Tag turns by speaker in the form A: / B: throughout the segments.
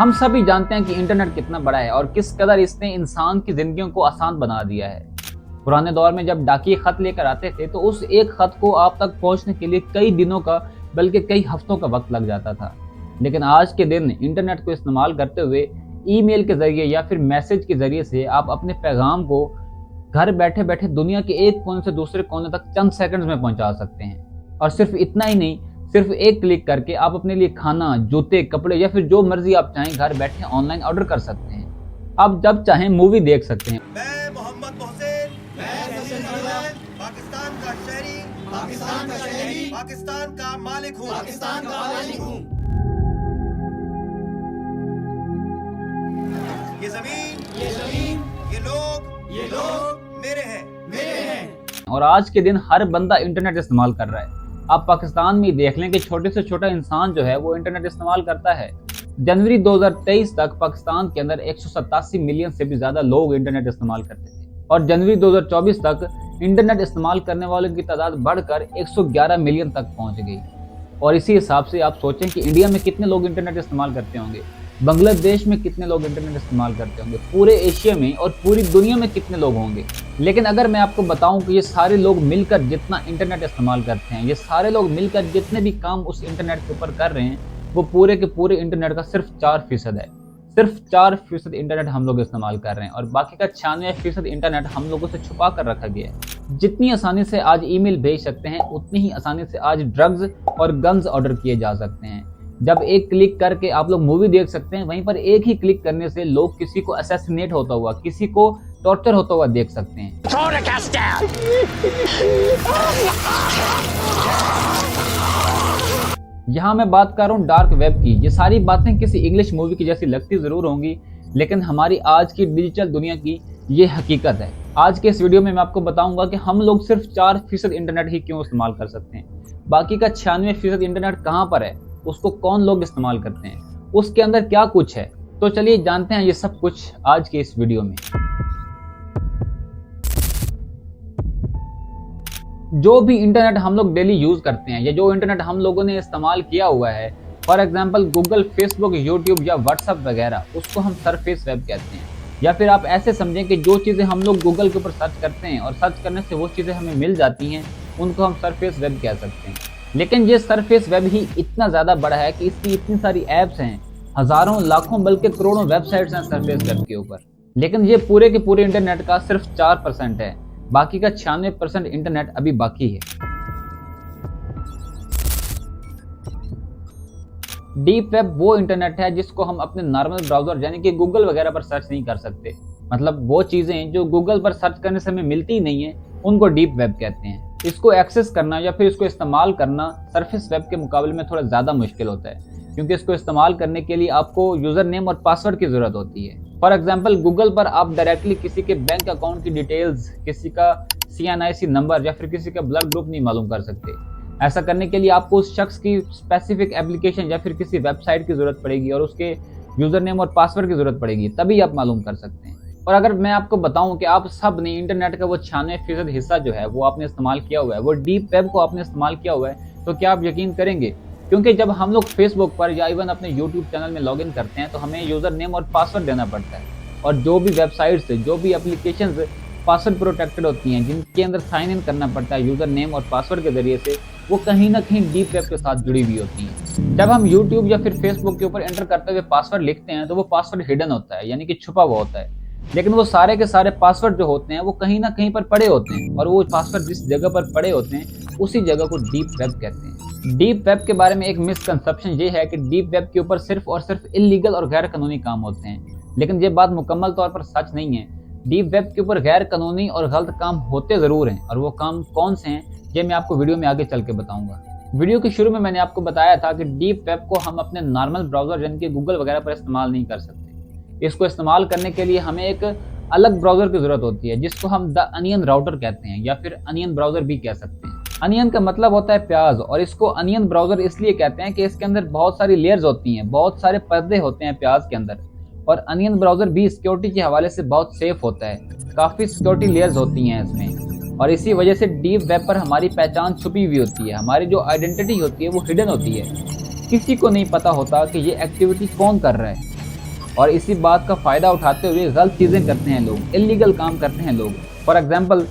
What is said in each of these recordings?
A: हम सभी जानते हैं कि इंटरनेट कितना बड़ा है और किस कदर इसने इंसान की जिंदगियों को आसान बना दिया है। पुराने दौर में जब डाकिये खत लेकर आते थे तो उस एक खत को आप तक पहुंचने के लिए कई दिनों का बल्कि कई हफ्तों का वक्त लग जाता था। लेकिन आज के दिन इंटरनेट को इस्तेमाल करते हुए ईमेल के जरिए या फिर मैसेज के जरिए से आप अपने पैगाम को घर बैठे बैठे दुनिया के एक कोने से दूसरे कोने तक चंद सेकंड्स में पहुंचा सकते हैं। और सिर्फ इतना ही नहीं, सिर्फ एक क्लिक करके आप अपने लिए खाना, जूते, कपड़े या फिर जो मर्जी आप चाहें घर बैठे ऑनलाइन ऑर्डर कर सकते हैं। आप जब चाहें मूवी देख सकते हैं।
B: मैं मोहम्मद मोहसिन, पाकिस्तान का शहरी, पाकिस्तान का मालिक हूँ। ये जमीन, ये लोग मेरे हैं।
A: और आज के दिन हर बंदा इंटरनेट इस्तेमाल कर रहा है। आप पाकिस्तान में देख लें कि छोटे से छोटा इंसान जो है वो इंटरनेट इस्तेमाल करता है। जनवरी 2023 तक पाकिस्तान के अंदर 187 मिलियन से भी ज्यादा लोग इंटरनेट इस्तेमाल करते थे और जनवरी 2024 तक इंटरनेट इस्तेमाल करने वालों की तादाद बढ़कर 111 मिलियन तक पहुंच गई। और इसी हिसाब से आप सोचें कि इंडिया में कितने लोग इंटरनेट इस्तेमाल करते होंगे, बांग्लादेश में कितने लोग इंटरनेट इस्तेमाल करते होंगे, पूरे एशिया में और पूरी दुनिया में कितने लोग होंगे। लेकिन अगर मैं आपको बताऊं कि ये सारे लोग मिलकर जितना इंटरनेट इस्तेमाल करते हैं, ये सारे लोग मिलकर जितने भी काम उस इंटरनेट के ऊपर कर रहे हैं, वो पूरे के पूरे इंटरनेट का सिर्फ 4% है। सिर्फ 4% इंटरनेट हम लोग इस्तेमाल कर रहे हैं और बाकी का 96% इंटरनेट हम लोगों से छुपा कर रखा गया है। जितनी आसानी से आज ईमेल भेज सकते हैं, उतनी ही आसानी से आज ड्रग्स और गन्स ऑर्डर किए जा सकते हैं। जब एक क्लिक करके आप लोग मूवी देख सकते हैं, वहीं पर एक ही क्लिक करने से लोग किसी को असैसिनेट होता हुआ, किसी को टॉर्चर होता हुआ देख सकते हैं। यहाँ मैं बात कर रहा हूँ डार्क वेब की। ये सारी बातें किसी इंग्लिश मूवी की जैसी लगती जरूर होंगी, लेकिन हमारी आज की डिजिटल दुनिया की ये हकीकत है। आज के इस वीडियो में मैं आपको बताऊंगा कि हम लोग सिर्फ 4% इंटरनेट ही क्यों इस्तेमाल कर सकते हैं, बाकी का 96% इंटरनेट कहाँ पर है, उसको कौन लोग इस्तेमाल करते हैं, उसके अंदर क्या कुछ है। तो चलिए जानते हैं ये सब कुछ आज के इस वीडियो में। जो भी इंटरनेट हम लोग डेली यूज करते हैं या जो इंटरनेट हम लोगों ने इस्तेमाल किया हुआ है, for example Google, Facebook, YouTube या व्हाट्सएप वगैरह, उसको हम सरफेस वेब कहते हैं। या फिर आप ऐसे समझें कि जो चीज़ें हम लोग गूगल के ऊपर सर्च करते हैं और सर्च करने से वो चीज़ें हमें मिल जाती हैं, उनको हम सरफेस वेब कह सकते हैं। लेकिन ये सरफेस वेब ही इतना ज़्यादा बड़ा है कि इसकी इतनी सारी ऐप्स हैं, हज़ारों, लाखों बल्कि करोड़ों वेबसाइट्स हैं सरफेस वेब के ऊपर। लेकिन ये पूरे के पूरे इंटरनेट का सिर्फ 4% है, बाकी का 96% इंटरनेट अभी बाकी है। डीप वेब वो इंटरनेट है जिसको हम अपने नॉर्मल ब्राउजर यानी कि गूगल वगैरह पर सर्च नहीं कर सकते। मतलब वो चीज़ें जो गूगल पर सर्च करने से हमें मिलती ही नहीं है, उनको डीप वेब कहते हैं। इसको एक्सेस करना या फिर इसको इस्तेमाल करना सरफेस वेब के मुकाबले में थोड़ा ज़्यादा मुश्किल होता है, क्योंकि इसको इस्तेमाल करने के लिए आपको यूज़र नेम और पासवर्ड की ज़रूरत होती है। फॉर एग्जाम्पल गूगल पर आप डायरेक्टली किसी के बैंक अकाउंट की डिटेल्स, किसी का CNIC नंबर या फिर किसी का ब्लड ग्रुप नहीं मालूम कर सकते। ऐसा करने के लिए आपको उस शख्स की स्पेसिफिक एप्लीकेशन या फिर किसी वेबसाइट की ज़रूरत पड़ेगी और उसके यूज़र नेम और पासवर्ड की ज़रूरत पड़ेगी, तभी आप मालूम कर सकते हैं। और अगर मैं आपको बताऊं कि आप सब ने इंटरनेट का वो 96% हिस्सा जो है वो आपने इस्तेमाल किया हुआ है, वो डीप वेब को आपने इस्तेमाल किया हुआ है, तो क्या आप यकीन करेंगे? क्योंकि जब हम लोग फेसबुक पर या इवन अपने यूट्यूब चैनल में लॉगिन करते हैं तो हमें यूज़र नेम और पासवर्ड देना पड़ता है। और जो भी वेबसाइट्स, जो भी एप्लीकेशंस पासवर्ड प्रोटेक्टेड होती हैं, जिनके अंदर साइन इन करना पड़ता है यूज़र नेम और पासवर्ड के जरिए से, वो कहीं ना कहीं डीप वेब के साथ जुड़ी हुई होती हैं। जब हम यूट्यूब या फिर फेसबुक के ऊपर एंटर करते हुए पासवर्ड लिखते हैं तो वो पासवर्ड हिडन होता है, यानी कि छुपा हुआ होता है। लेकिन वो सारे के सारे पासवर्ड जो होते हैं वो कहीं ना कहीं पर पड़े होते हैं, और वो पासवर्ड जिस जगह पर पड़े होते हैं उसी जगह को डीप वेब कहते हैं। डीप वेब के बारे में एक मिसकंसेप्शन ये है कि डीप वेब के ऊपर सिर्फ और सिर्फ इलीगल और गैर कानूनी काम होते हैं, लेकिन ये बात मुकम्मल तौर पर सच नहीं है। डीप वेब के ऊपर गैर कानूनी और गलत काम होते ज़रूर हैं, और वो काम कौन से हैं ये मैं आपको वीडियो में आगे चल के बताऊंगा। वीडियो के शुरू में मैंने आपको बताया था कि डीप वेब को हम अपने नॉर्मल ब्राउजर यानी कि गूगल वगैरह पर इस्तेमाल नहीं कर सकते। इसको इस्तेमाल करने के लिए हमें एक अलग ब्राउजर की जरूरत होती है, जिसको हम द अनियन राउटर कहते हैं या फिर अनियन ब्राउजर भी कह सकते हैं। अनियन का मतलब होता है प्याज, और इसको अनियन ब्राउजर इसलिए कहते हैं कि इसके अंदर बहुत सारी लेयर्स होती हैं, बहुत सारे पर्दे होते हैं प्याज के अंदर। और अनियन ब्राउजर भी सिक्योरिटी के हवाले से बहुत सेफ होता है, काफ़ी सिक्योरिटी लेयर्स होती हैं इसमें। और इसी वजह से डीप वेब पर हमारी पहचान छुपी हुई होती है, हमारी जो आइडेंटिटी होती है वो हिडन होती है। किसी को नहीं पता होता कि ये एक्टिविटी कौन कर रहा है। और इसी बात का फ़ायदा उठाते हुए गलत चीज़ें करते हैं लोग, इलीगल काम करते हैं लोग। फॉर एग्जाम्पल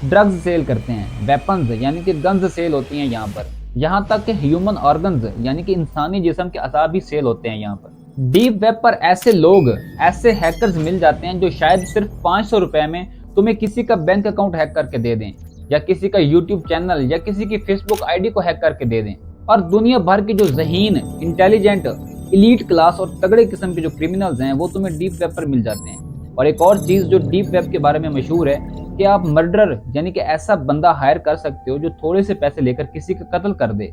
A: ड्रग्स सेल करते हैं, वेपन्स यानी कि गन्स सेल होती हैं यहाँ पर, यहाँ तक कि ह्यूमन ऑर्गन्स यानी कि इंसानी जिस्म के अज़ा भी सेल होते हैं यहाँ पर। डीप वेब पर ऐसे लोग, ऐसे हैकर्स मिल जाते हैं जो शायद सिर्फ 500 रुपए में तुम्हें किसी का बैंक अकाउंट हैक करके दे दें, या किसी का यूट्यूब चैनल या किसी की फेसबुक आईडी को हैक करके दे दें। और दुनिया भर की जो ज़हीन, इंटेलिजेंट, इलीट क्लास और तगड़े किस्म के जो क्रिमिनल्स हैं वो तुम्हें डीप वेब पर मिल जाते हैं। और एक और चीज़ जो डीप वेब के बारे में मशहूर है कि आप मर्डरर यानी कि ऐसा बंदा हायर कर सकते हो जो थोड़े से पैसे लेकर किसी का कत्ल कर दे।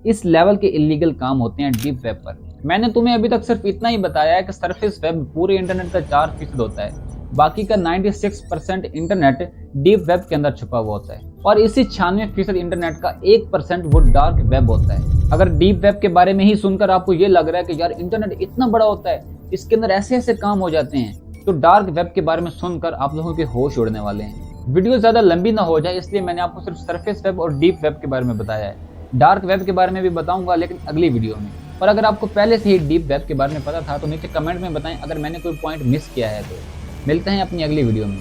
A: इस लेवल के इलीगल काम होते हैं डीप वेब पर। मैंने तुम्हें अभी तक सिर्फ इतना ही बताया है कि सरफेस वेब पूरे इंटरनेट का 4% होता है, बाकी का 96% इंटरनेट डीप वेब के अंदर छुपा हुआ होता है। और इसी 96% इंटरनेट का 1% वो डार्क वेब होता है। अगर डीप वेब के बारे में ही सुनकर आपको ये लग रहा है कि यार इंटरनेट इतना बड़ा होता है, इसके अंदर ऐसे ऐसे काम हो जाते हैं, तो डार्क वेब के बारे में सुनकर आप लोगों के होश उड़ने वाले हैं। वीडियो ज़्यादा लंबी ना हो जाए इसलिए मैंने आपको सिर्फ सरफेस वेब और डीप वेब के बारे में बताया है। डार्क वेब के बारे में भी बताऊंगा लेकिन अगली वीडियो में। और अगर आपको पहले से ही डीप वेब के बारे में पता था तो नीचे कमेंट में बताएं अगर मैंने कोई पॉइंट मिस किया है तो। मिलते हैं अपनी अगली वीडियो में।